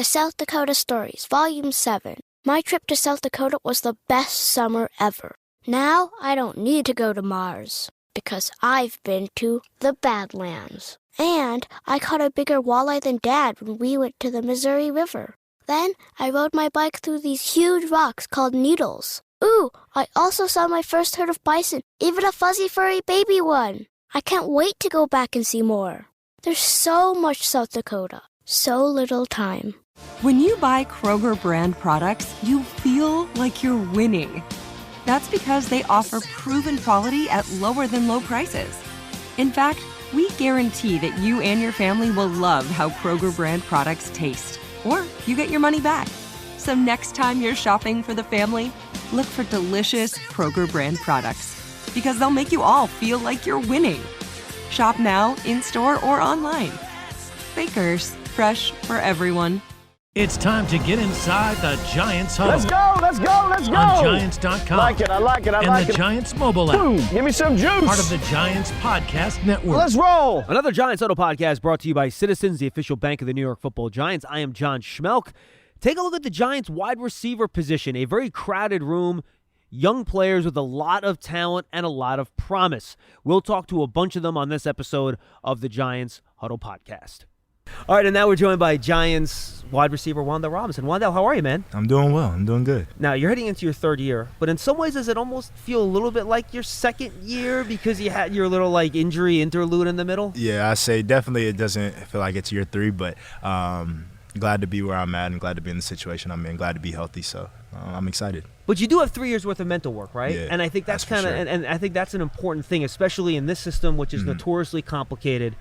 The South Dakota Stories, Volume 7. My trip to South Dakota was the best summer ever. Now I don't need to go to Mars, because I've been to the Badlands. And I caught a bigger walleye than Dad when we went to the Missouri River. Then I rode my bike through these huge rocks called needles. Ooh, I also saw my first herd of bison, even a fuzzy furry baby one. I can't wait to go back and see more. There's so much South Dakota, so little time. When you buy Kroger brand products, you feel like you're winning. That's because they offer proven quality at lower than low prices. In fact, we guarantee that you and your family will love how Kroger brand products taste, or you get your money back. So next time you're shopping for the family, look for delicious Kroger brand products, because they'll make you all feel like you're winning. Shop now, in-store, or online. Bakers, fresh for everyone. It's time to get inside the Giants Huddle. Let's go, let's go, let's go! On Giants.com. I like it, I like it. And the Giants mobile app. Boom, give me some juice. Part of the Giants Podcast Network. Let's roll! Another Giants Huddle podcast brought to you by Citizens, the official bank of the New York Football Giants. I am John Schmeelk. Take a look at the Giants wide receiver position, a very crowded room. Young players with a lot of talent and a lot of promise. We'll talk to a bunch of them on this episode of the Giants Huddle podcast. All right, and now we're joined by Giants wide receiver Wan'Dale Robinson. Wan'Dale, how are you, man? I'm doing well. I'm doing good. Now, you're heading into your third year, but in some ways, does it almost feel a little bit like your second year because you had your little injury interlude in the middle? Yeah, I say definitely it doesn't feel like it's year three, but glad to be where I'm at and glad to be in the situation I'm in, glad to be healthy, so I'm excited. But you do have 3 years worth of mental work, right? Yeah, and I think that's kind of, sure. and I think that's an important thing, especially in this system, which is notoriously complicated.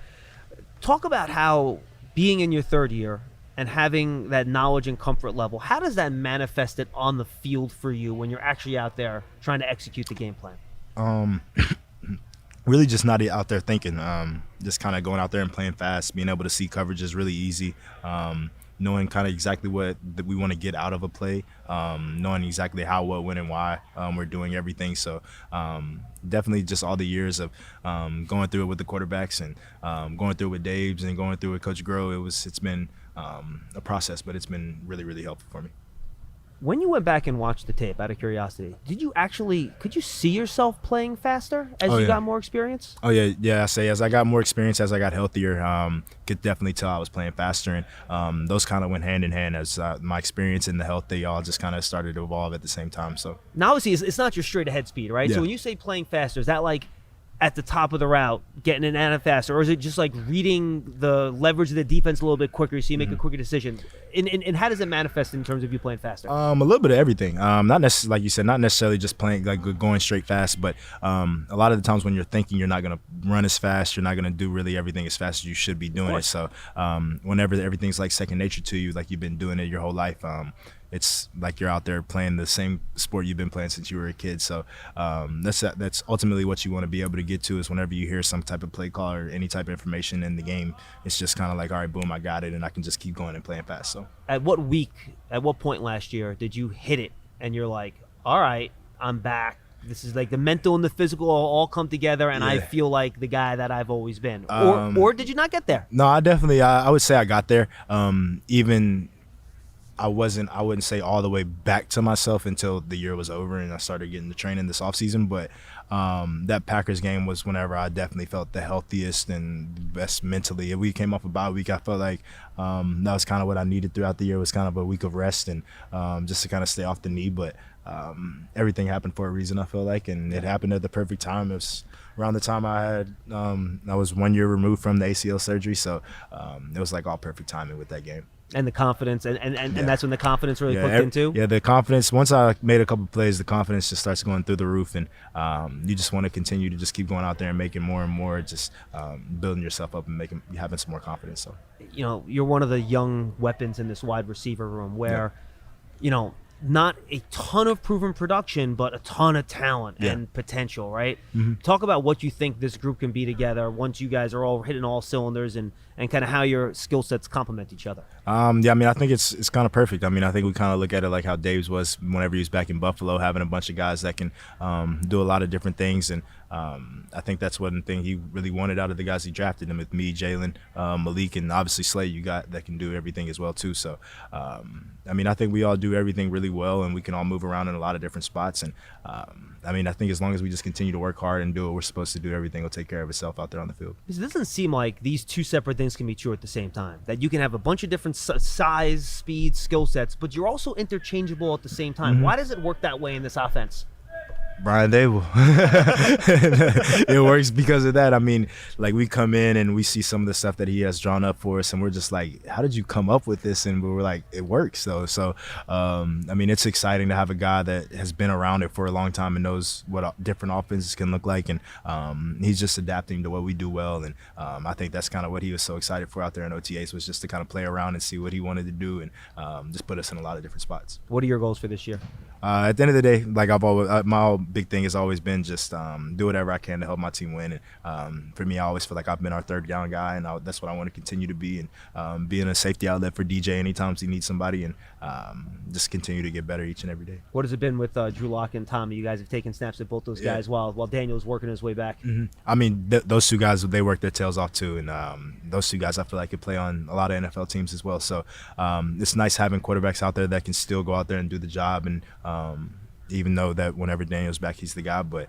Talk about how being in your third year and having that knowledge and comfort level, how does that manifest it on the field for you when you're actually out there trying to execute the game plan? Really just not out there thinking, just kind of going out there and playing fast, being able to see coverage is really easy, knowing kind of exactly what that we want to get out of a play, knowing exactly how, what, when, and why we're doing everything. So definitely just all the years of going through it with the quarterbacks and going through it with Daves and going through it with Coach Groh, it's been a process, but it's been really, really helpful for me. When you went back and watched the tape, out of curiosity, could you see yourself playing faster as you got more experience? Oh, yeah. I say as I got more experience, as I got healthier, could definitely tell I was playing faster. And those kind of went hand in hand as my experience and the health, they all just kind of started to evolve at the same time. So now, obviously, it's not your straight ahead speed, right? Yeah. So when you say playing faster, is that like at the top of the route, getting it out faster, or is it just like reading the leverage of the defense a little bit quicker so you make a quicker decision? And how does it manifest in terms of you playing faster? A little bit of everything. Not necessarily, like you said, not necessarily just playing like going straight fast, but a lot of the times when you're thinking you're not going to run as fast, you're not going to do really everything as fast as you should be doing it. So whenever everything's like second nature to you, like you've been doing it your whole life, it's like you're out there playing the same sport you've been playing since you were a kid. So that's ultimately what you want to be able to get to, is whenever you hear some type of play call or any type of information in the game, it's just kind of like, all right, boom, I got it, and I can just keep going and playing fast. So at what point last year did you hit it and you're like, all right, I'm back? This is like the mental and the physical all come together, and I feel like the guy that I've always been. Or did you not get there? No, I would say I got there. Even I wouldn't say all the way back to myself until the year was over and I started getting to training this offseason. But that Packers game was whenever I definitely felt the healthiest and best mentally. If we came off a bye week, I felt like that was kind of what I needed throughout the year, was kind of a week of rest and just to kind of stay off the knee. But everything happened for a reason, I feel like, and it happened at the perfect time. It was around the time I was 1 year removed from the ACL surgery, so it was like all perfect timing with that game. And the confidence, and that's when the confidence really clicked in too? Yeah, the confidence. Once I made a couple plays, the confidence just starts going through the roof, and you just want to continue to just keep going out there and making more and more, just building yourself up and having some more confidence. So, you're one of the young weapons in this wide receiver room where, not a ton of proven production, but a ton of talent and potential, right? Mm-hmm. Talk about what you think this group can be together once you guys are all hitting all cylinders and and kind of how your skill sets complement each other? Yeah, I mean, I think it's kind of perfect. I mean, I think we kind of look at it like how Dave's was whenever he was back in Buffalo, having a bunch of guys that can do a lot of different things. And I think that's one thing he really wanted out of the guys he drafted. Him with me, Jalin, Malik, and obviously Slay, you got that can do everything as well too. So, I mean, I think we all do everything really well, and we can all move around in a lot of different spots. And I mean, I think as long as we just continue to work hard and do what we're supposed to do, everything will take care of itself out there on the field. Because it doesn't seem like these two separate things can be true at the same time. That you can have a bunch of different size, speed, skill sets, but you're also interchangeable at the same time. Why does it work that way in this offense? Brian Dable. It works because of that. I mean, like, we come in and we see some of the stuff that he has drawn up for us, and we're just like, how did you come up with this? And we were like, it works though. So I mean, it's exciting to have a guy that has been around it for a long time and knows what different offenses can look like, and he's just adapting to what we do well. And I think that's kind of what he was so excited for out there in OTAs, was just to kind of play around and see what he wanted to do, and just put us in a lot of different spots. What are your goals for this year? At the end of the day, like, I've always, my big thing has always been just do whatever I can to help my team win. And for me, I always feel like I've been our third down guy, and that's what I want to continue to be, and being a safety outlet for DJ anytime he needs somebody, and just continue to get better each and every day. What has it been with Drew Lock and Tommy? You guys have taken snaps at both those guys while Daniel's working his way back. I mean, those two guys, they work their tails off too, and those two guys I feel like could play on a lot of NFL teams as well. So it's nice having quarterbacks out there that can still go out there and do the job, and even though that whenever Daniel's back, he's the guy, but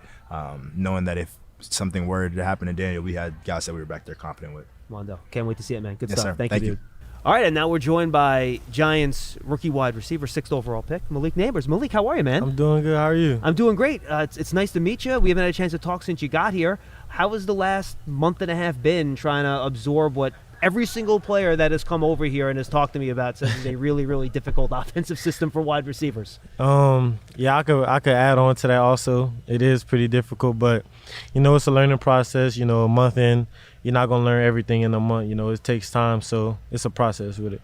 knowing that if something were to happen to Daniel, we had guys that we were back there confident with. Wan'Dale, can't wait to see it, man. Good Yes, stuff. sir. Thank you, dude. All right, and now we're joined by Giants rookie wide receiver, 6th overall pick, Malik Nabers. Malik, how are you, man? I'm doing good. How are you? I'm doing great. It's nice to meet you. We haven't had a chance to talk since you got here. How has the last month and a half been trying to absorb what every single player that has come over here and has talked to me about says is a really, really difficult offensive system for wide receivers? Yeah, I could add on to that also. It is pretty difficult, but, it's a learning process. A month in, you're not going to learn everything in a month. It takes time, so it's a process with it.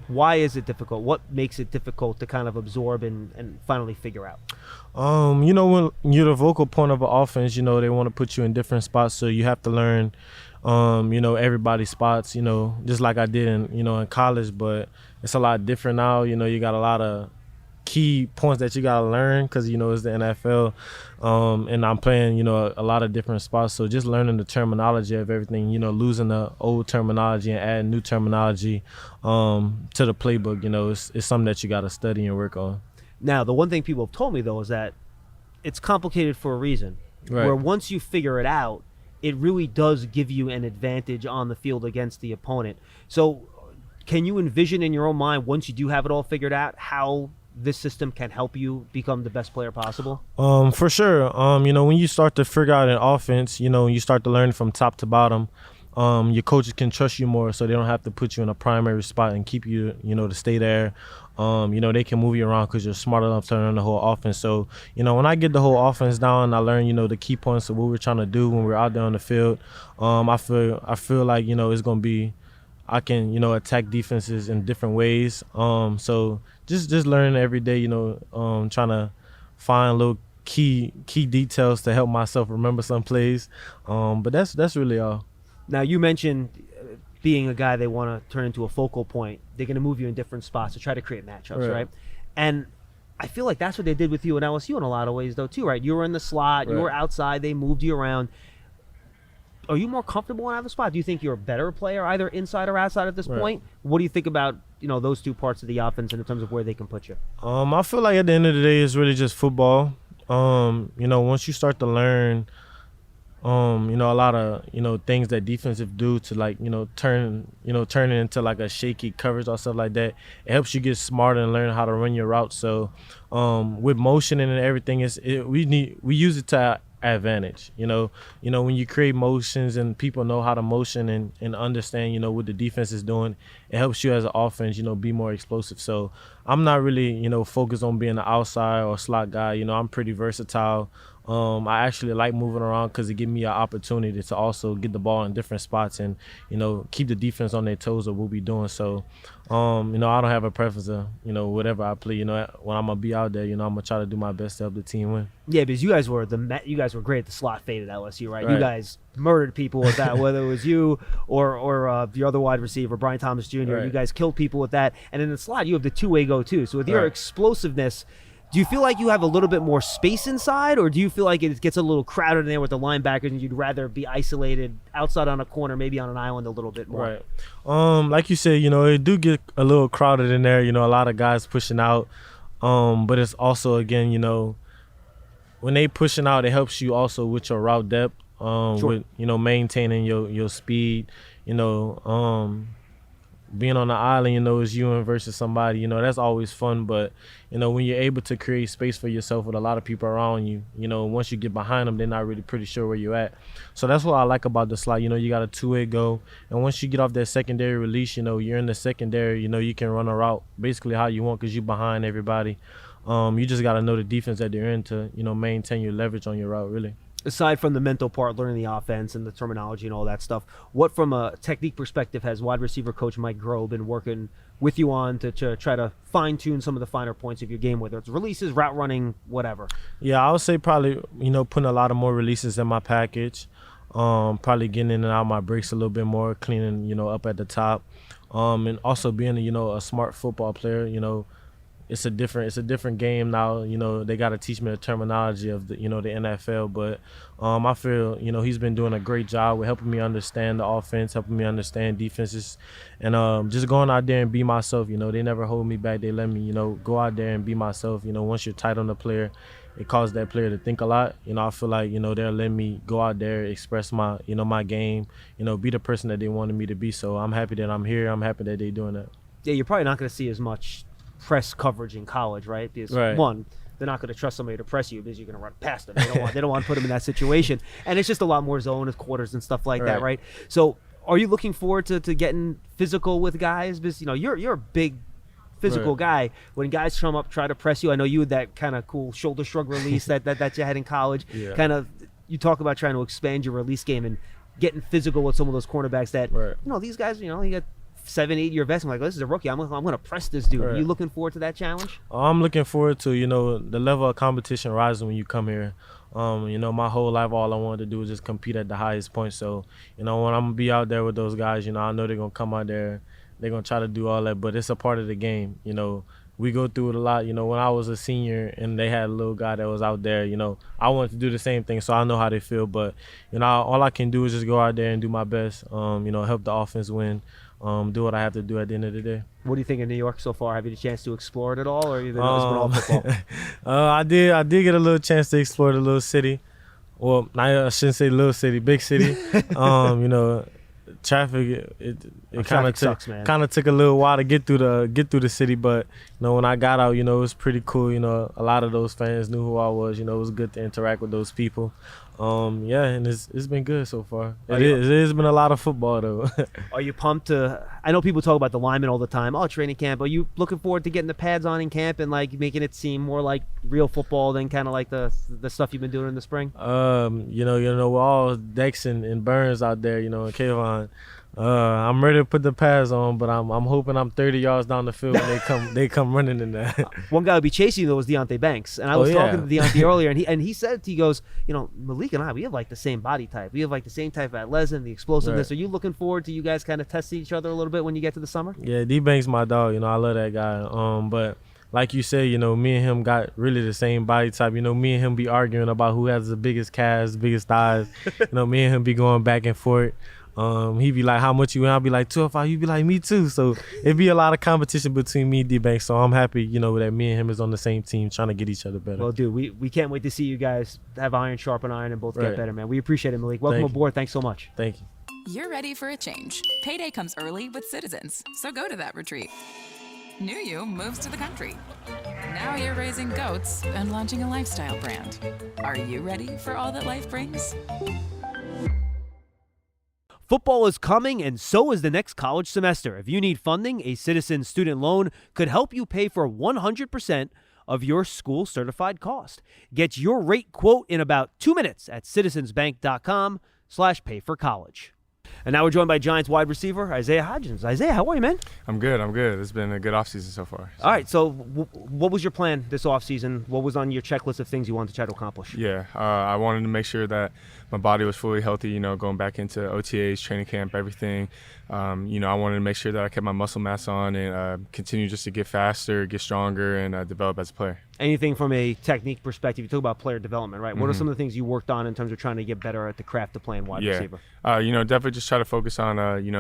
Why is it difficult? What makes it difficult to kind of absorb and finally figure out? When you're the vocal point of an offense, they want to put you in different spots, so you have to learn everybody's spots, just like I did in college, but it's a lot different now. You got a lot of key points that you got to learn because, it's the NFL, and I'm playing, a lot of different spots. So just learning the terminology of everything, losing the old terminology and adding new terminology to the playbook, it's something that you got to study and work on. Now, the one thing people have told me, though, is that it's complicated for a reason. Right. Where once you figure it out, it really does give you an advantage on the field against the opponent. So can you envision in your own mind, once you do have it all figured out, how this system can help you become the best player possible? For sure. When you start to figure out an offense, you start to learn from top to bottom, your coaches can trust you more, so they don't have to put you in a primary spot and keep you, to stay there. They can move you around because you're smart enough to learn the whole offense. So, when I get the whole offense down, I learn, the key points of what we're trying to do when we're out there on the field. I feel like, it's going to be, I can, attack defenses in different ways. So just learning every day, trying to find little key details to help myself remember some plays. But that's really all. Now, you mentioned being a guy they want to turn into a focal point. They're going to move you in different spots to try to create matchups, right? And I feel like that's what they did with you in LSU in a lot of ways, though, too, right? You were in the slot, you were outside, they moved you around. Are you more comfortable in either spot? Do you think you're a better player either inside or outside at this point? What do you think about, those two parts of the offense in terms of where they can put you? I feel like at the end of the day, it's really just football. Once you start to learn a lot of, things that defensive do to turn it into like a shaky coverage or stuff like that. It helps you get smarter and learn how to run your route. So with motion and everything, we use it to our advantage. When you create motions and people know how to motion and understand, what the defense is doing, it helps you as an offense, be more explosive. So I'm not really, focused on being an outside or slot guy. I'm pretty versatile. I actually like moving around because it gives me an opportunity to also get the ball in different spots and, keep the defense on their toes of what we're doing. So, I don't have a preference of, whatever I play. When I'm going to be out there, I'm going to try to do my best to help the team win. Yeah, because you guys were great at the slot fade at LSU, right? You guys murdered people with that, whether it was you or your other wide receiver, Brian Thomas Jr. Right. You guys killed people with that. And in the slot, you have the two-way go too. So with your explosiveness, do you feel like you have a little bit more space inside, or do you feel like it gets a little crowded in there with the linebackers and you'd rather be isolated outside on a corner, maybe on an island a little bit more? Right. Like you said, it do get a little crowded in there, a lot of guys pushing out. But it's also, again, when they pushing out, it helps you also with your route depth, with, maintaining your speed, being on the island, is you versus somebody, that's always fun. But, when you're able to create space for yourself with a lot of people around you, once you get behind them, they're not really pretty sure where you're at. So that's what I like about the slot. You got a two-way go. And once you get off that secondary release, you're in the secondary, you can run a route basically how you want because you're behind everybody. You just got to know the defense that they're in to, maintain your leverage on your route, really. Aside from the mental part, learning the offense and the terminology and all that stuff, what from a technique perspective has wide receiver coach Mike Groh been working with you on to try to fine-tune some of the finer points of your game, whether it's releases, route running, whatever? Yeah, I would say probably, putting a lot of more releases in my package, probably getting in and out of my breaks a little bit more, cleaning, up at the top, and also being, a smart football player, It's a different game now. They got to teach me the terminology of the NFL. But I feel he's been doing a great job with helping me understand the offense, helping me understand defenses, and just going out there and be myself. They never hold me back. They let me go out there and be myself. Once you're tight on the player, it causes that player to think a lot. I feel like they're letting me go out there, express my my game. Be the person that they wanted me to be. So I'm happy that I'm here. I'm happy that they're doing that. Yeah, you're probably not going to see as much press coverage in college, right? Because one, they're not going to trust somebody to press you because you're going to run past them. They don't want to put them in that situation, and it's just a lot more zone of quarters and stuff like that, right? So, are you looking forward to getting physical with guys? Because you're a big physical guy. When guys come up try to press you, I know you had that kind of cool shoulder shrug release that you had in college. Yeah. Kind of, you talk about trying to expand your release game and getting physical with some of those cornerbacks that these guys, you got 7-8 year vets. I'm like, this is a rookie. I'm going to press this dude. Are you looking forward to that challenge? I'm looking forward to, the level of competition rising when you come here. My whole life, all I wanted to do was just compete at the highest point. So, when I'm going to be out there with those guys, I know they're going to come out there. They're going to try to do all that, but it's a part of the game. We go through it a lot. When I was a senior and they had a little guy that was out there, I wanted to do the same thing, so I know how they feel. But, all I can do is just go out there and do my best, help the offense win. Do what I have to do at the end of the day. What do you think of New York so far? Have you had a chance to explore it at all, or it's been all football? I did get a little chance to explore the little city. Well, I shouldn't say little city, big city. Traffic it kind of took a little while to get through the city, but when I got out, it was pretty cool. A lot of those fans knew who I was. It was good to interact with those people. And it's been good so far. It has been a lot of football though. Are you pumped to? I know people talk about the linemen all the time. Oh, training camp. Are you looking forward to getting the pads on in camp and like making it seem more like real football than kind of like the stuff you've been doing in the spring? We're all Dex and Burns out there. And Kayvon. I'm ready to put the pads on, but I'm hoping I'm 30 yards down the field when they come running in there. One guy would be chasing you though was Deonte Banks, and I was talking to Deonte earlier, and he said he goes, Malik and I, we have like the same body type, we have like the same type of athleticism, the explosiveness. Are you looking forward to you guys kind of testing each other a little bit when you get to the summer? Yeah, D Banks my dog. I love that guy. But like you said, me and him got really the same body type. Me and him be arguing about who has the biggest calves, biggest thighs. Me and him be going back and forth. He'd be like, how much you win? I'll be like, 205. He'd be like, me too. So it'd be a lot of competition between me and D-Banks. So I'm happy, that me and him is on the same team trying to get each other better. Well, dude, we can't wait to see you guys have iron sharpen iron and both get better, man. We appreciate it, Malik. Welcome aboard. Thanks so much. Thank you. You're ready for a change. Payday comes early with Citizens, so go to that retreat. New you moves to the country. Now you're raising goats and launching a lifestyle brand. Are you ready for all that life brings? Football is coming, and so is the next college semester. If you need funding, a Citizens student loan could help you pay for 100% of your school certified cost. Get your rate quote in about 2 minutes at citizensbank.com/payforcollege. And now we're joined by Giants wide receiver Isaiah Hodgins. Isaiah, how are you, man? I'm good. It's been a good offseason so far. All right, so what was your plan this offseason? What was on your checklist of things you wanted to try to accomplish? Yeah, I wanted to make sure that my body was fully healthy, going back into OTAs, training camp, everything. I wanted to make sure that I kept my muscle mass on and continue just to get faster, get stronger, and develop as a player. Anything from a technique perspective, you talk about player development, right? What are some of the things you worked on in terms of trying to get better at the craft of playing wide receiver? Definitely just try to focus on,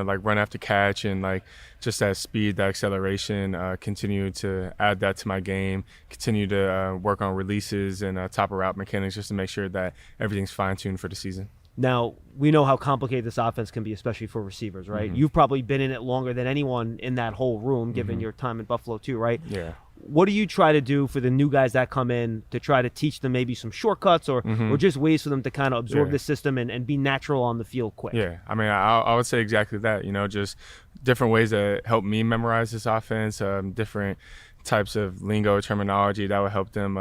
like run after catch and like just that speed, that acceleration, continue to add that to my game, continue to work on releases and top of route mechanics just to make sure that everything's fine-tuned for the season. Now, we know how complicated this offense can be, especially for receivers, right? You've probably been in it longer than anyone in that whole room, given your time in Buffalo too, right? Yeah. What do you try to do for the new guys that come in to try to teach them maybe some shortcuts or just ways for them to kind of absorb the system and be natural on the field quick? Yeah, I mean, I would say exactly that, just different ways that help me memorize this offense, different types of lingo terminology that would help them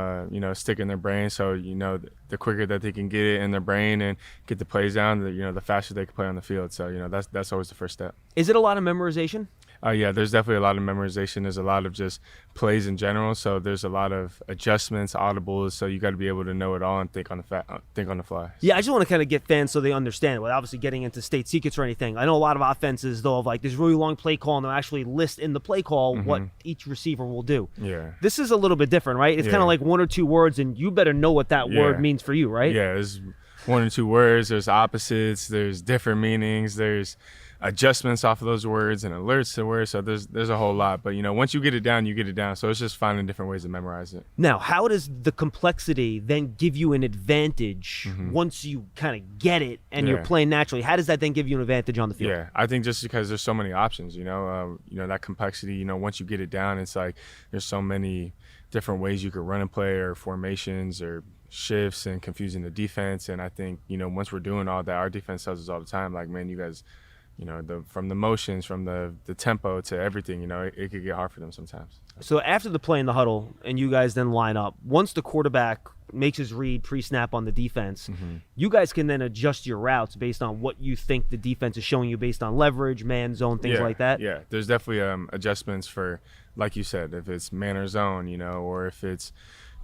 stick in their brain. So the quicker that they can get it in their brain and get the plays down, the faster they can play on the field. So that's always the first step. Is it a lot of memorization? Yeah, there's definitely a lot of memorization. There's a lot of just plays in general. So there's a lot of adjustments, audibles. So you got to be able to know it all and think on the fly. Yeah, I just want to kind of get fans so they understand. Without obviously getting into state secrets or anything. I know a lot of offenses they'll have like this really long play call and they'll actually list in the play call what each receiver will do. Yeah. This is a little bit different, right? It's kind of like one or two words, and you better know what that word means for you, right? Yeah, there's one or two words. There's opposites. There's different meanings. There's adjustments off of those words and alerts to words. So there's a whole lot. But once you get it down, you get it down. So it's just finding different ways to memorize it. Now, how does the complexity then give you an advantage once you kind of get it and you're playing naturally? How does that then give you an advantage on the field? Yeah, I think just because there's so many options, that complexity, once you get it down, it's like there's so many different ways you could run and play or formations or shifts and confusing the defense. And I think, once we're doing all that, our defense tells us all the time, like, man, you guys – from the motions, from the tempo to everything, it could get hard for them sometimes. So after the play in the huddle and you guys then line up, once the quarterback makes his read pre-snap on the defense, you guys can then adjust your routes based on what you think the defense is showing you based on leverage, man, zone, things like that? Yeah, there's definitely adjustments for, like you said, if it's man or zone, or if it's,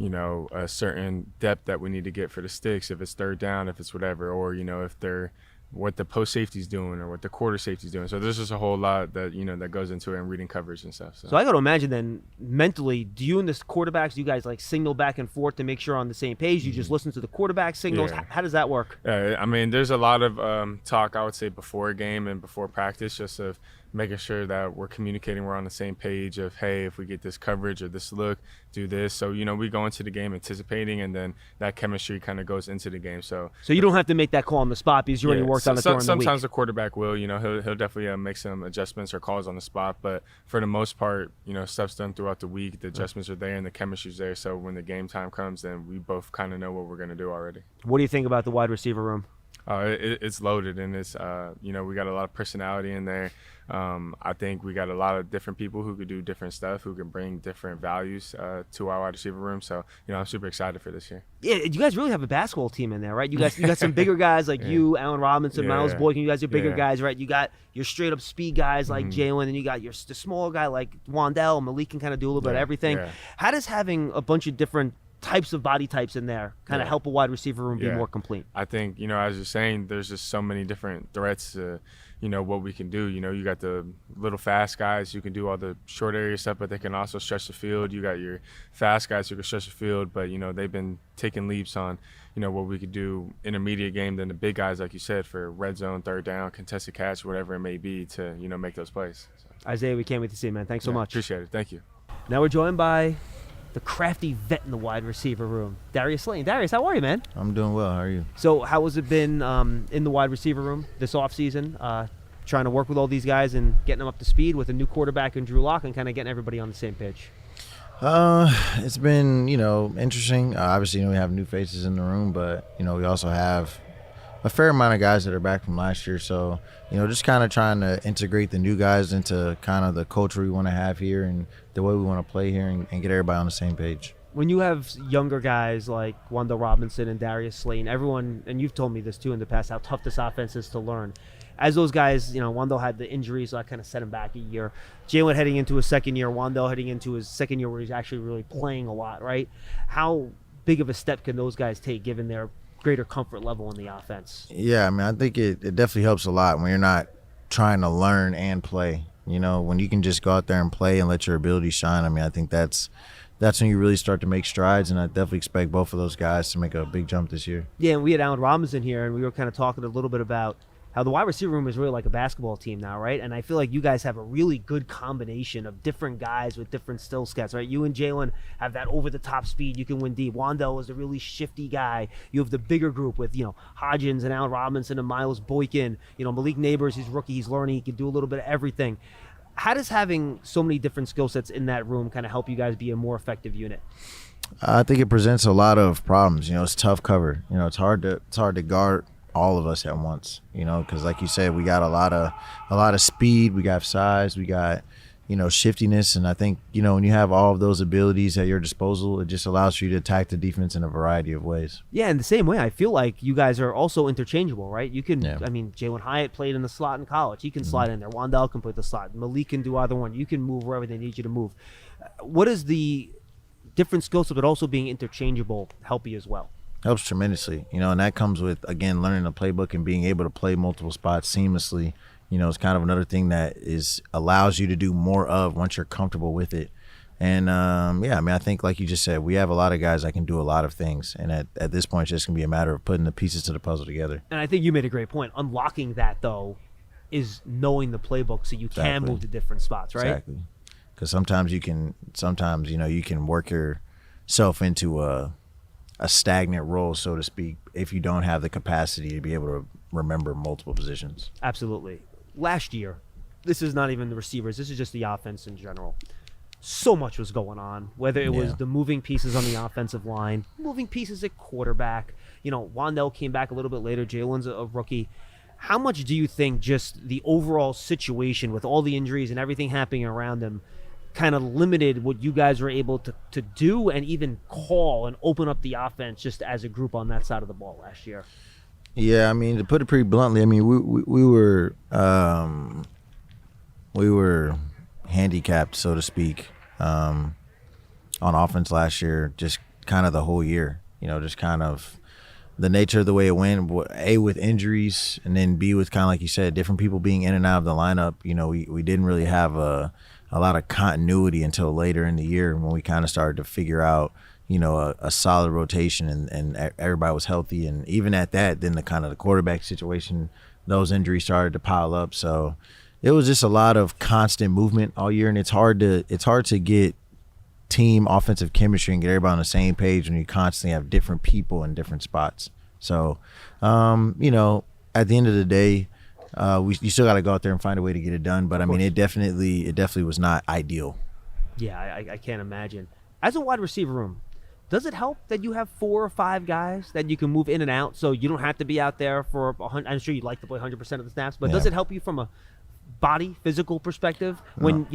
a certain depth that we need to get for the sticks, if it's third down, if it's whatever, or, if they're what the post safety's doing or what the quarter safety's doing. So there's just a whole lot that that goes into it and reading coverage and stuff. So I got to imagine then mentally, do you and the quarterbacks, you guys like signal back and forth to make sure on the same page? You just listen to the quarterback signals. Yeah. How does that work? I mean, there's a lot of talk, I would say, before a game and before practice, just of making sure that we're communicating, we're on the same page of, hey, if we get this coverage or this look, do this. So, we go into the game anticipating, and then that chemistry kind of goes into the game. So you don't have to make that call on the spot because you already worked on it during the week. Sometimes the quarterback will, he'll definitely make some adjustments or calls on the spot. But for the most part, stuff's done throughout the week. The adjustments are there and the chemistry's there. So when the game time comes, then we both kind of know what we're going to do already. What do you think about the wide receiver room? It's loaded, and it's we got a lot of personality in there. I think we got a lot of different people who could do different stuff, who can bring different values to our wide receiver room. So I'm super excited for this year. Yeah, you guys really have a basketball team in there, right? You got some bigger guys like you, Jalin Robinson, Miles Boykin. You guys are bigger guys, right? You got your straight up speed guys like Jalin, and you got the smaller guy like Wan'Dale. Malik can kind of do a little bit of everything. Yeah. How does having a bunch of different types of body types in there kind of help a wide receiver room be more complete? I think, as you're saying, there's just so many different threats to, what we can do. You got the little fast guys who can do all the short area stuff, but they can also stretch the field. You got your fast guys who can stretch the field, but, they've been taking leaps on, what we could do intermediate game than the big guys, like you said, for red zone, third down, contested catch, whatever it may be to, make those plays. So. Isaiah, we can't wait to see you, man. Thanks so much. Appreciate it. Thank you. Now we're joined by the crafty vet in the wide receiver room, Darius Slayton. Darius, how are you, man? I'm doing well. How are you? So how has it been in the wide receiver room this offseason, trying to work with all these guys and getting them up to speed with a new quarterback in Drew Lock and kind of getting everybody on the same page? It's been, interesting. Obviously, we have new faces in the room, but, we also have a fair amount of guys that are back from last year. So, just kind of trying to integrate the new guys into kind of the culture we want to have here and the way we want to play here and get everybody on the same page. When you have younger guys like Wan'Dale Robinson and Darius Slayton, everyone, and you've told me this too in the past, how tough this offense is to learn. as those guys, Wan'Dale had the injury, so I kind of set him back a year. Jalin heading into his second year, Wan'Dale heading into his second year where he's actually really playing a lot, right? How big of a step can those guys take given their greater comfort level in the offense? Yeah, I mean, I think it definitely helps a lot when you're not trying to learn and play. When you can just go out there and play and let your ability shine, I mean, I think that's when you really start to make strides, and I definitely expect both of those guys to make a big jump this year. Yeah, and we had Allen Robinson here, and we were kind of talking a little bit about how the wide receiver room is really like a basketball team now, right? And I feel like you guys have a really good combination of different guys with different skill sets, right? You and Jalin have that over-the-top speed. You can win deep. Wan'Dale is a really shifty guy. You have the bigger group with, Hodgins and Allen Robinson and Miles Boykin. Malik Nabers, he's rookie. He's learning. He can do a little bit of everything. How does having so many different skill sets in that room kind of help you guys be a more effective unit? I think it presents a lot of problems. It's tough cover. It's hard to guard all of us at once, because like you said, we got a lot of speed, we got size, we got, shiftiness. And I think, when you have all of those abilities at your disposal, it just allows you to attack the defense in a variety of ways. Yeah, in the same way, I feel like you guys are also interchangeable, right? You can, Jalin Hyatt played in the slot in college. He can slide in there. Wan'Dale can play the slot. Malik can do either one. You can move wherever they need you to move. What is the different skill set, but also being interchangeable, help you as well? Helps tremendously, and that comes with, again, learning the playbook and being able to play multiple spots seamlessly. It's kind of another thing that allows you to do more of once you're comfortable with it. And, I think, like you just said, we have a lot of guys that can do a lot of things. And at this point, it's just going to be a matter of putting the pieces to the puzzle together. And I think you made a great point. Unlocking that, though, is knowing the playbook so you can move to different spots, right? Exactly. Because sometimes you can work yourself into a stagnant role, so to speak, if you don't have the capacity to be able to remember multiple positions. Absolutely. Last year, this is not even the receivers, this is just the offense in general. So much was going on, whether it was the moving pieces on the offensive line, moving pieces at quarterback. Wan'Dale came back a little bit later. Jalen's a rookie. How much do you think just the overall situation with all the injuries and everything happening around him kind of limited what you guys were able to do and even call and open up the offense just as a group on that side of the ball last year? Yeah, I mean, to put it pretty bluntly, we were handicapped, so to speak, on offense last year, just kind of the whole year. Just kind of the nature of the way it went, A, with injuries, and then B, with kind of like you said, different people being in and out of the lineup. We didn't really have a lot of continuity until later in the year when we kind of started to figure out, a solid rotation and everybody was healthy. And even at that, then the kind of the quarterback situation, those injuries started to pile up. So it was just a lot of constant movement all year, and it's hard to get team offensive chemistry and get everybody on the same page when you constantly have different people in different spots. So, at the end of the day, you still got to go out there and find a way to get it done. But I mean, it definitely was not ideal. Yeah, I can't imagine. As a wide receiver room, does it help that you have 4 or 5 guys that you can move in and out, so you don't have to be out there for 100? I'm sure you'd like to play 100% of the snaps, but does it help you from a body, physical perspective when,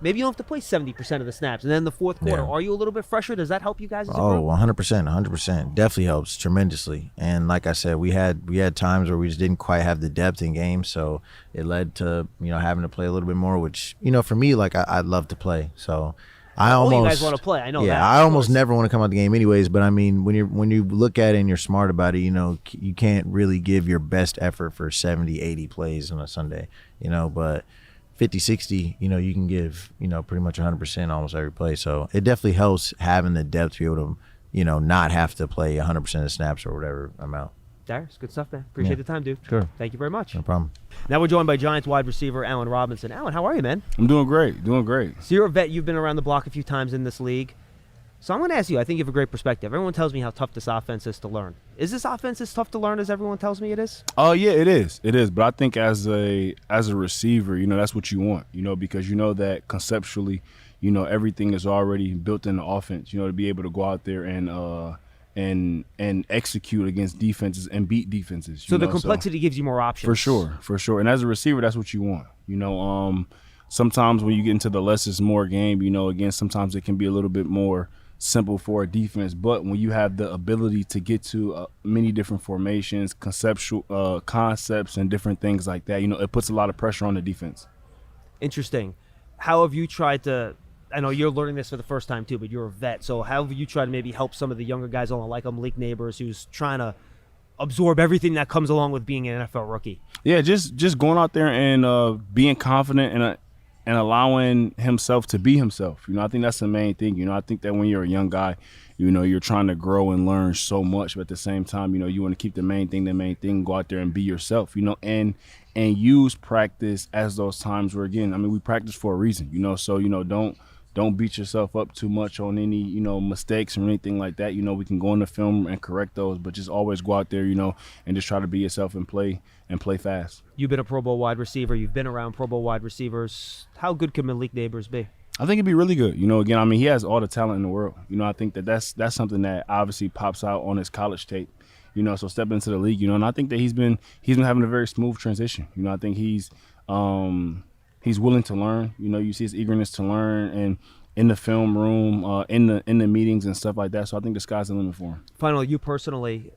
maybe you don't have to play 70% of the snaps, and then the fourth quarter, are you a little bit fresher? Does that help you guys as a group? 100%. Definitely helps tremendously. And like I said, we had times where we just didn't quite have the depth in games, so it led to, having to play a little bit more, which, for me, like, I'd love to play. So you guys want to play. I know that. Yeah, I almost never want to come out the game anyways, but I mean, when you look at it and you're smart about it, you can't really give your best effort for 70, 80 plays on a Sunday, but 50, 60, you can give, pretty much 100% almost every play. So it definitely helps having the depth to be able to, not have to play 100% of the snaps or whatever amount. Darius, good stuff, man. Appreciate the time, dude. Sure. Thank you very much. No problem. Now we're joined by Giants wide receiver Allen Robinson. Allen, how are you, man? I'm doing great. So you're a vet. You've been around the block a few times in this league. So I'm going to ask you, I think you have a great perspective. Everyone tells me how tough this offense is to learn. Is this offense as tough to learn as everyone tells me it is? Oh, yeah, it is. It is. But I think as a receiver, that's what you want, because that conceptually, everything is already built in the offense, to be able to go out there and execute against defenses and beat defenses. So the complexity gives you more options. For sure. And as a receiver, that's what you want. Sometimes when you get into the less is more game, again, sometimes it can be a little bit more simple for a defense. But when you have the ability to get to many different formations, conceptual concepts, and different things like that, it puts a lot of pressure on the defense. Interesting. How have you tried to? I know you're learning this for the first time too, but you're a vet. So how have you tried to maybe help some of the younger guys along, like Malik Nabers, who's trying to absorb everything that comes along with being an NFL rookie? Yeah, just going out there and being confident and allowing himself to be himself. I think that's the main thing. I think that when you're a young guy, you're trying to grow and learn so much, but at the same time, you want to keep the main thing, go out there and be yourself, and use practice as those times where, again, we practice for a reason, so, don't beat yourself up too much on any, mistakes or anything like that. We can go in the film and correct those, but just always go out there, and just try to be yourself and play fast. You've been a Pro Bowl wide receiver. You've been around Pro Bowl wide receivers. How good can Malik Nabers be? I think he'd be really good. Again, he has all the talent in the world. I think that's something that obviously pops out on his college tape. So stepping into the league, and I think that he's been having a very smooth transition. I think he's willing to learn. You see his eagerness to learn, and in the film room, in the meetings and stuff like that. So I think the sky's the limit for him. Finally, you personally,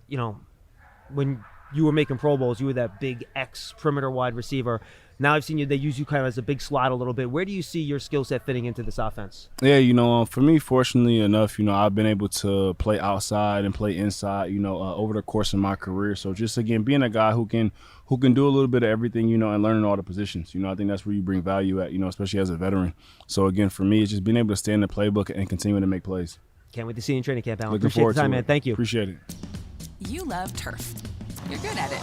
when you were making Pro Bowls, you were that big X perimeter wide receiver. Now I've seen they use you kind of as a big slot a little bit. Where do you see your skill set fitting into this offense? Yeah, for me, fortunately enough, I've been able to play outside and play inside, over the course of my career. So just, again, being a guy who can do a little bit of everything, and learning all the positions. I think that's where you bring value at, especially as a veteran. So, again, for me, it's just being able to stay in the playbook and continue to make plays. Can't wait to see you in training camp, Alan. Looking Appreciate forward the time, to it. man. Thank you. Appreciate it. You love turf. You're good at it.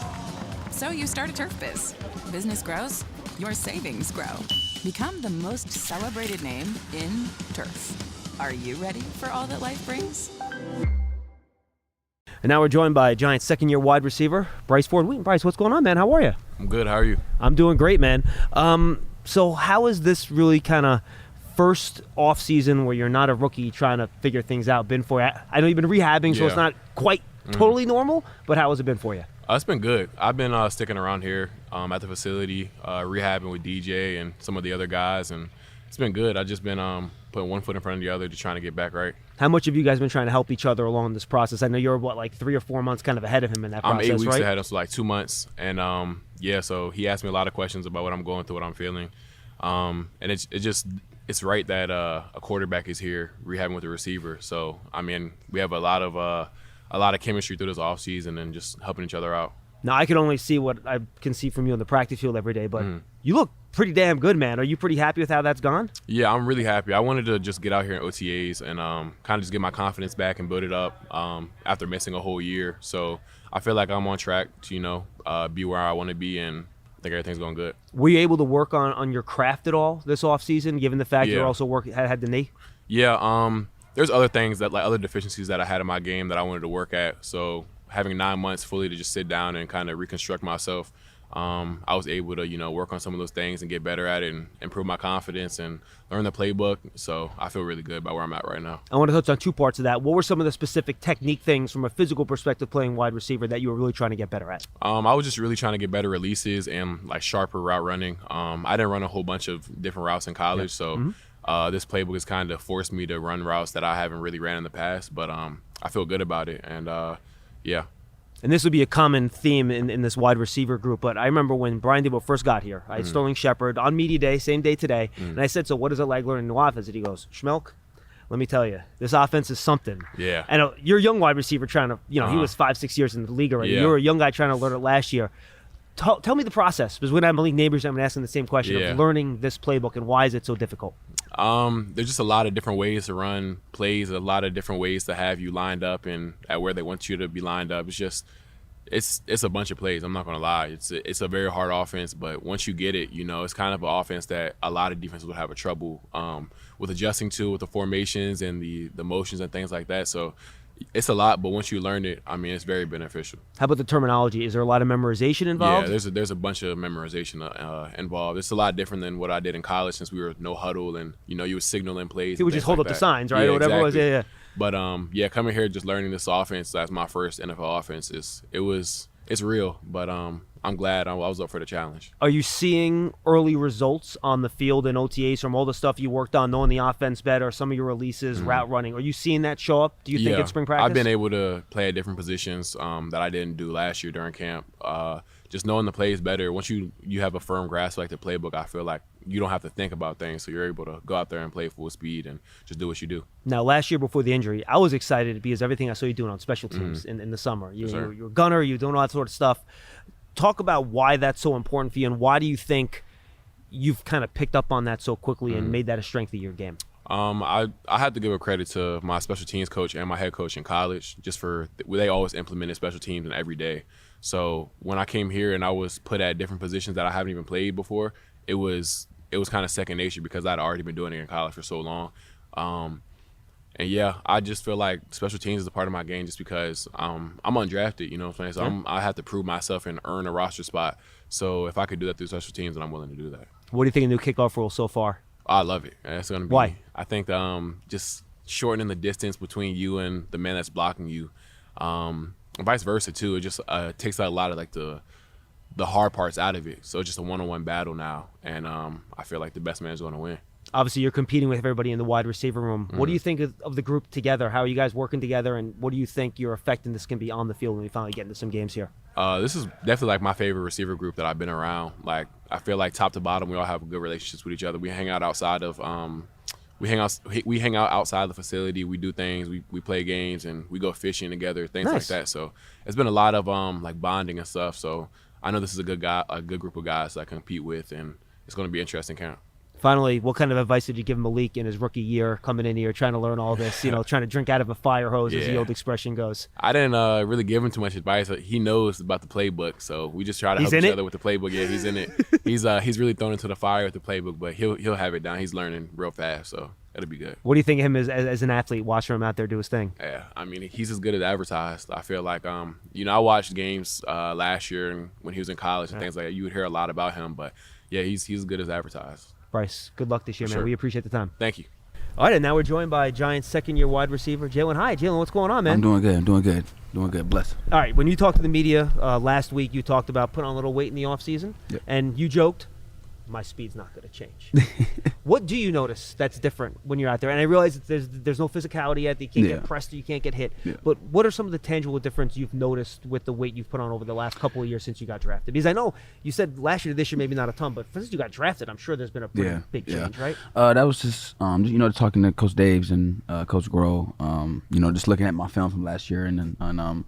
So you start a turf biz. Business grows, your savings grow. Become the most celebrated name in turf. Are you ready for all that life brings? And now we're joined by Giants second-year wide receiver, Bryce Ford-Wheaton. Bryce, what's going on, man? How are you? I'm good. How are you? I'm doing great, man. So how is this really kind of first off season where you're not a rookie trying to figure things out been for you? I know you've been rehabbing, so it's not quite totally normal, but how has it been for you? It's been good. I've been sticking around here at the facility, rehabbing with DJ and some of the other guys, and it's been good. I've just been putting one foot in front of the other to trying to get back right. How much have you guys been trying to help each other along this process? I know you're, like 3 or 4 months kind of ahead of him in that process, right? I'm 8 weeks ahead of him, so like 2 months. And, so he asked me a lot of questions about what I'm going through, what I'm feeling. And it's right that a quarterback is here rehabbing with a receiver. So, we have a lot of chemistry through this offseason and just helping each other out. Now, I can only see what I can see from you on the practice field every day, but you look pretty damn good, man. Are you pretty happy with how that's gone? Yeah, I'm really happy. I wanted to just get out here in OTAs and kind of just get my confidence back and build it up after missing a whole year. So I feel like I'm on track to, be where I want to be, and I think everything's going good. Were you able to work on your craft at all this offseason, given the fact you're also had the knee? Yeah, there's other things that, like other deficiencies that I had in my game that I wanted to work at. So having 9 months fully to just sit down and kind of reconstruct myself, I was able to, work on some of those things and get better at it and improve my confidence and learn the playbook. So I feel really good about where I'm at right now. I want to touch on 2 parts of that. What were some of the specific technique things from a physical perspective playing wide receiver that you were really trying to get better at? I was just really trying to get better releases and like sharper route running. I didn't run a whole bunch of different routes in college, so this playbook has kind of forced me to run routes that I haven't really ran in the past, but I feel good about it, and yeah. And this would be a common theme in this wide receiver group, but I remember when Brian Debo first got here, I had Sterling Shepard on media day, same day today, and I said, so what is it like learning new offense? And he goes, Schmeelk, let me tell you, this offense is something. Yeah. And you're a young wide receiver trying to, he was 5-6 years in the league already. Yeah. You were a young guy trying to learn it last year. Tell me the process, because when I'm Malik Nabers, I'm asking the same question of learning this playbook, and why is it so difficult? There's just a lot of different ways to run plays, a lot of different ways to have you lined up and at where they want you to be lined up. It's just, it's a bunch of plays. I'm not going to lie. It's a very hard offense, but once you get it, it's kind of an offense that a lot of defenses would have a trouble with adjusting to, with the formations and the motions and things like that. So it's a lot, but once you learn it, it's very beneficial. How about the terminology? Is there a lot of memorization involved? Yeah, there's a bunch of memorization involved. It's a lot different than what I did in college, since we were no huddle and you were signaling plays. People just hold up the signs, right? Yeah, or whatever exactly. it was. Yeah. But coming here just learning this offense as my first NFL offense it was it's real, but I'm glad I was up for the challenge. Are you seeing early results on the field in OTAs from all the stuff you worked on, knowing the offense better, some of your releases, route running? Are you seeing that show up, do you think, in spring practice? I've been able to play at different positions that I didn't do last year during camp. Just knowing the plays better. Once you have a firm grasp like the playbook, I feel like you don't have to think about things, so you're able to go out there and play full speed and just do what you do. Now, last year before the injury, I was excited because everything I saw you doing on special teams in the summer. You're a gunner, you're doing all that sort of stuff. Talk about why that's so important for you, and why do you think you've kind of picked up on that so quickly and made that a strength of your game? I had to give a credit to my special teams coach and my head coach in college, just for they always implemented special teams in every day. So when I came here and I was put at different positions that I haven't even played before, it was kind of second nature because I'd already been doing it in college for so long. And yeah, I just feel like special teams is a part of my game just because I'm undrafted, you know what I'm saying? So I have to prove myself and earn a roster spot. So if I could do that through special teams, then I'm willing to do that. What do you think of the new kickoff rule so far? I love it. It's going to be. Why? I think just shortening the distance between you and the man that's blocking you. Vice versa too. It just takes a lot of like the hard parts out of it. So it's just a one-on-one battle now, and I feel like the best man is going to win. Obviously, you're competing with everybody in the wide receiver room. What do you think of the group together? How are you guys working together, and what do you think your effectiveness can be on the field when we finally get into some games here? This is definitely like my favorite receiver group that I've been around. Like I feel like top to bottom, we all have good relationships with each other. We hang out outside of we hang out outside the facility. We do things. We play games and we go fishing together, things like that. So it's been a lot of like bonding and stuff. So I know this is a good group of guys that I compete with, and it's going to be an interesting camp. Finally, what kind of advice did you give Malik in his rookie year coming in here, trying to learn all this, trying to drink out of a fire hose, as the old expression goes? I didn't really give him too much advice. He knows about the playbook, so we just try to help each other with the playbook. Yeah, he's in it. He's really thrown into the fire with the playbook, but he'll have it down. He's learning real fast, so it'll be good. What do you think of him as an athlete, watching him out there do his thing? Yeah, I mean, he's as good as advertised. I feel like, I watched games last year and when he was in college and things like that. You would hear a lot about him, but yeah, he's as good as advertised. Bryce, good luck this year, man. We appreciate the time. Thank you. All right, and now we're joined by Giants' second-year wide receiver, Jalin Hyatt. Jalin, what's going on, man? I'm doing good. Bless. All right, when you talked to the media last week, you talked about putting on a little weight in the offseason, and you joked, my speed's not going to change. What do you notice that's different when you're out there? And I realize that there's no physicality yet. You can't get pressed, you can't get hit. But what are some of the tangible difference you've noticed with the weight you've put on over the last couple of years since you got drafted? Because I know you said last year to this year maybe not a ton, but since you got drafted, I'm sure there's been a pretty big change, right? That was just talking to Coach Daves and Coach Grohl, just looking at my film from last year and trying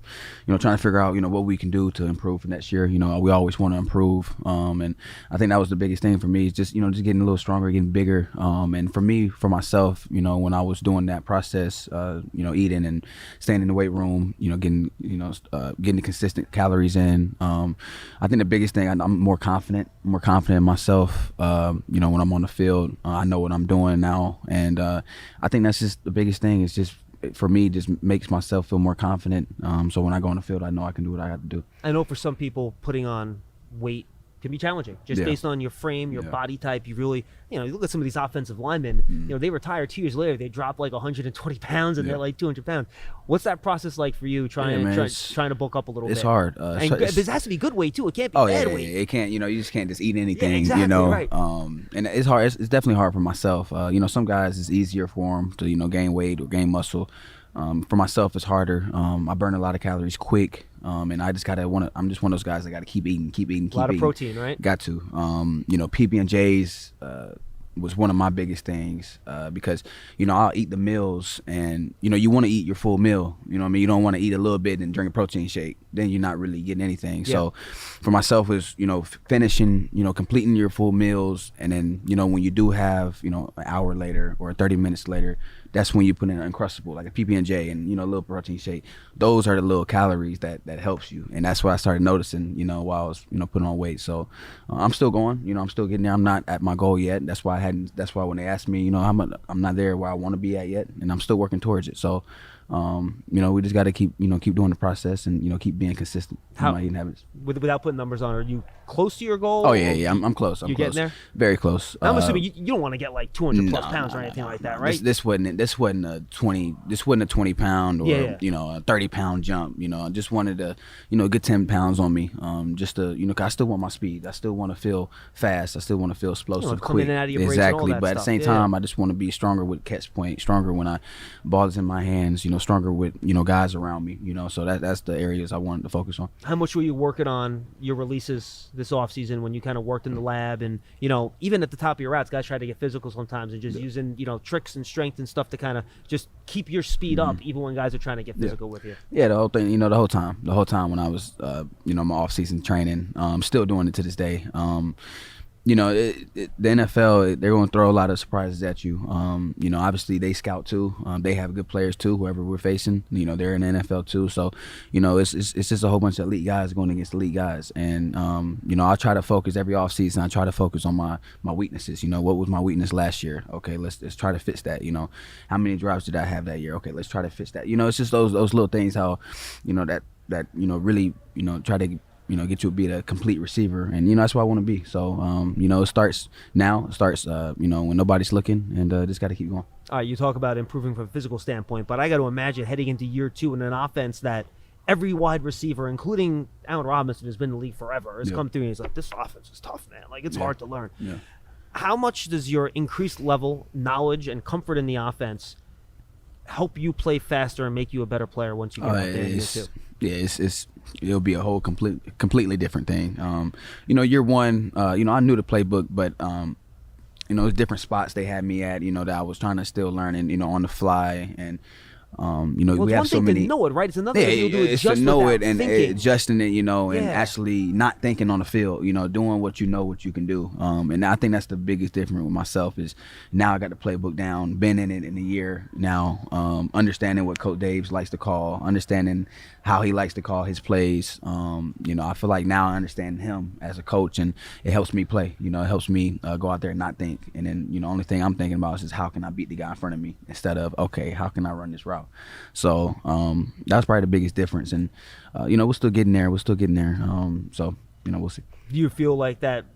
to figure out what we can do to improve for next year. We always want to improve, and I think that was the biggest thing for me, is just just getting a little stronger, getting bigger. And for myself, when I was doing that process, eating and staying in the weight room, getting the consistent calories in. I think the biggest thing, I'm more confident in myself. When I'm on the field, I know what I'm doing now, and I think that's just the biggest thing. It's just, for me, just makes myself feel more confident. So when I go on the field, I know I can do what I have to do. I know for some people, putting on weight can be challenging, just based on your frame, your body type. You really, you look at some of these offensive linemen, they retire 2 years later, they drop like 120 pounds and they're like 200 pounds. What's that process like for you, trying to bulk up a little bit? It's hard. And this has to be good weight too. It can't be bad weight. It can't, you just can't just eat anything, exactly, right. And it's hard. It's definitely hard for myself. Some guys, it's easier for them to, gain weight or gain muscle. For myself, it's harder. I burn a lot of calories quick, and I just I'm just one of those guys that got to keep eating. A lot of protein, right? Got to. PB&Js was one of my biggest things because I'll eat the meals, and you want to eat your full meal. You know what I mean? You don't want to eat a little bit and drink a protein shake. Then you're not really getting anything. Yeah. So for myself, is finishing, completing your full meals, and then when you do have an hour later or 30 minutes later, that's when you put in an Uncrustable, like a PB&J and a little protein shake. Those are the little calories that helps you, and that's what I started noticing while I was putting on weight. So I'm still going, I'm still getting there. I'm not at my goal yet. That's why when they asked me, I'm not there where I want to be at yet, and I'm still working towards it. So We just got to keep doing the process and keep being consistent. How, eating habits. Without putting numbers on, are you close to your goal? Oh yeah, I'm close. You're getting there? Very close. I'm assuming you don't want to get like 200 plus pounds or anything like that, right? This wasn't a 20 pound or a 30 pound jump. I just wanted to get 10 pounds on me. Just to 'cause I still want my speed. I still want to feel fast. I still want to feel explosive, quick. In and out of your breaks exactly. And all that but at the same time, I just want to be stronger with catch point, stronger when ball is in my hands. Stronger with guys around me. So that's the areas I wanted to focus on. How much were you working on your releases this offseason when you kind of worked in the lab and even at the top of your routes, guys try to get physical sometimes and just using tricks and strength and stuff to kind of just keep your speed up even when guys are trying to get physical with you. Yeah, the whole thing. The whole time when I was my off-season training, still doing it to this day. The NFL, they're going to throw a lot of surprises at you. Obviously they scout too. They have good players too, whoever we're facing. They're in the NFL too. So, it's just a whole bunch of elite guys going against elite guys. And, I try to focus every offseason. I try to focus on my weaknesses. What was my weakness last year? Okay, let's try to fix that. How many drives did I have that year? Okay, let's try to fix that. It's just those little things how, that really, try to get you to be a complete receiver, and that's where I want to be. So it starts now. It starts when nobody's looking, and just got to keep going. All right, you talk about improving from a physical standpoint, but I got to imagine heading into year 2 in an offense that every wide receiver, including Wan'Dale Robinson, has been in the league forever, has come through and he's like, this offense is tough, man. Like, it's hard to learn. Yeah. How much does your increased level, knowledge, and comfort in the offense help you play faster and make you a better player once you get out there in year 2? Yeah, it'll be a whole completely different thing. Year 1, I knew the playbook, but it's different spots they had me at, that I was trying to still learn and, on the fly. And, we have so many. To know it, right? It's another thing to it's adjust to know it and adjusting it, and actually not thinking on the field, doing what what you can do. And I think that's the biggest difference with myself is now I got the playbook down, been in it in a year now, understanding what Coach Dave likes to call, understanding how he likes to call his plays. I feel like now I understand him as a coach, and it helps me play. It helps me go out there and not think. And then, the only thing I'm thinking about is just how can I beat the guy in front of me instead of, okay, how can I run this route? So that's probably the biggest difference. And, we're still getting there. So, we'll see. Do you feel like that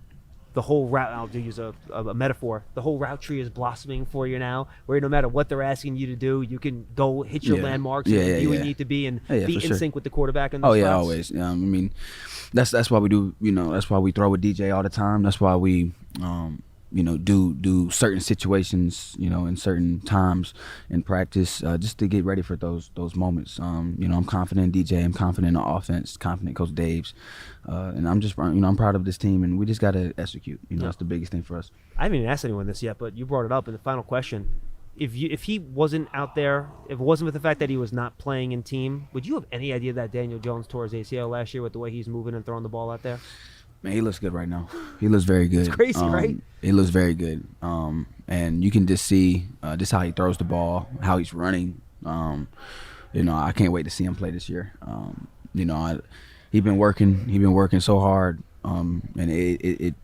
the whole route, I'll use a metaphor, the whole route tree is blossoming for you now, where no matter what they're asking you to do, you can go hit your landmarks and be where you need to be and be in sync with the quarterback in those routes? Always. That's why we do, that's why we throw with DJ all the time. That's why we do certain situations, in certain times in practice, just to get ready for those moments. I'm confident in DJ, I'm confident in the offense, confident in Coach Dave's, and I'm just, I'm proud of this team, and we just got to execute. That's the biggest thing for us. I haven't even asked anyone this yet, but you brought it up in the final question. If he wasn't out there, if it wasn't with the fact that he was not playing in team, would you have any idea that Daniel Jones tore his ACL last year with the way he's moving and throwing the ball out there? Man, he looks good right now. He looks very good. It's crazy, right? He looks very good. And you can just see just how he throws the ball, how he's running. I can't wait to see him play this year. He's been working so hard, and it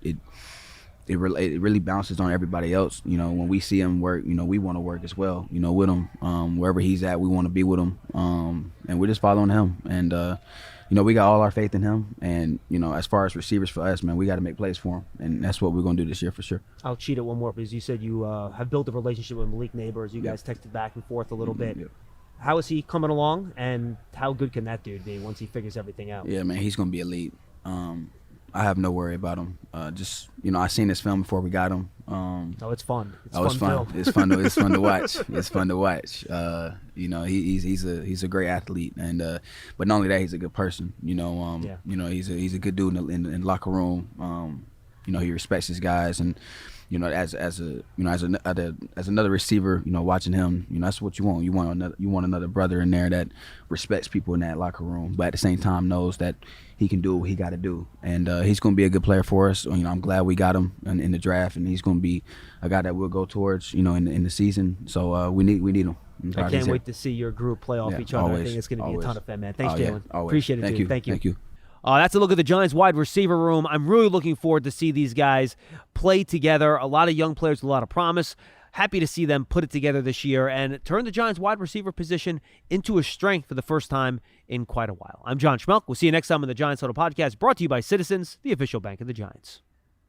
really bounces on everybody else. When we see him work, we want to work as well. With him, wherever he's at, we want to be with him. And we're just following him. And we got all our faith in him. And, as far as receivers for us, man, we got to make plays for him. And that's what we're going to do this year for sure. I'll cheat it one more because you said you have built a relationship with Malik Nabers. You guys texted back and forth a little bit. Yeah. How is he coming along, and how good can that dude be once he figures everything out? Yeah, man, he's going to be elite. I have no worry about him. I seen this film before we got him. It's fun. It's fun. It's fun to watch. It's fun to watch. He's a great athlete, and but not only that, he's a good person. He's a good dude in the locker room. He respects his guys, and as another receiver, watching him, that's what you want. You want another brother in there that respects people in that locker room, but at the same time knows that he can do what he got to do, and he's going to be a good player for us. I'm glad we got him in the draft, and he's going to be a guy that we'll go towards, in the season. So we need him. I can't wait to see your group play off each other. I think it's going to be a ton of fun, man. Thanks, Jalin. Appreciate it, dude. Thank you. That's a look at the Giants wide receiver room. I'm really looking forward to see these guys play together. A lot of young players with a lot of promise. happy to see them put it together this year and turn the Giants wide receiver position into a strength for the first time in quite a while. I'm John Schmeelk. We'll see you next time on the Giants Huddle podcast, brought to you by Citizens, the official bank of the Giants.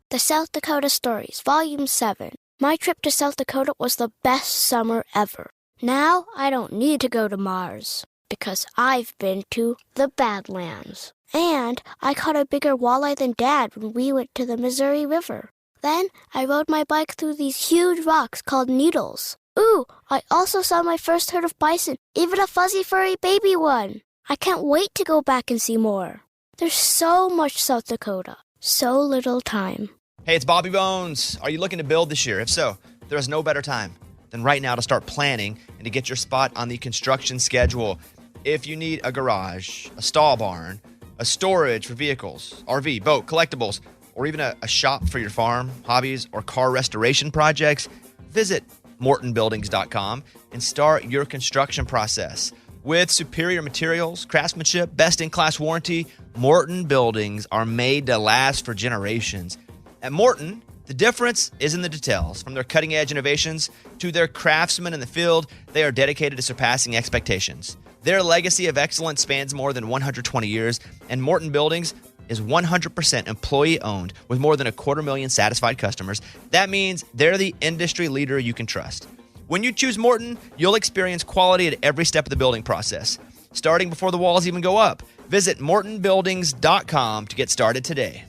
The South Dakota Stories, Volume 7. My trip to South Dakota was the best summer ever. Now I don't need to go to Mars, because I've been to the Badlands. And I caught a bigger walleye than Dad when we went to the Missouri River. Then I rode my bike through these huge rocks called needles. Ooh, I also saw my first herd of bison, even a fuzzy furry baby one. I can't wait to go back and see more. There's so much South Dakota, so little time. Hey, it's Bobby Bones. Are you looking to build this year? If so, there is no better time than right now to start planning and to get your spot on the construction schedule. If you need a garage, a stall barn, a storage for vehicles, RV, boat, collectibles, or even a shop for your farm, hobbies, or car restoration projects, visit MortonBuildings.com and start your construction process. With superior materials, craftsmanship, best-in-class warranty, Morton Buildings are made to last for generations. At Morton, the difference is in the details. From their cutting-edge innovations to their craftsmen in the field, they are dedicated to surpassing expectations. Their legacy of excellence spans more than 120 years, and Morton Buildings is 100% employee-owned with more than 250,000 satisfied customers. That means they're the industry leader you can trust. When you choose Morton, you'll experience quality at every step of the building process, starting before the walls even go up. Visit MortonBuildings.com to get started today.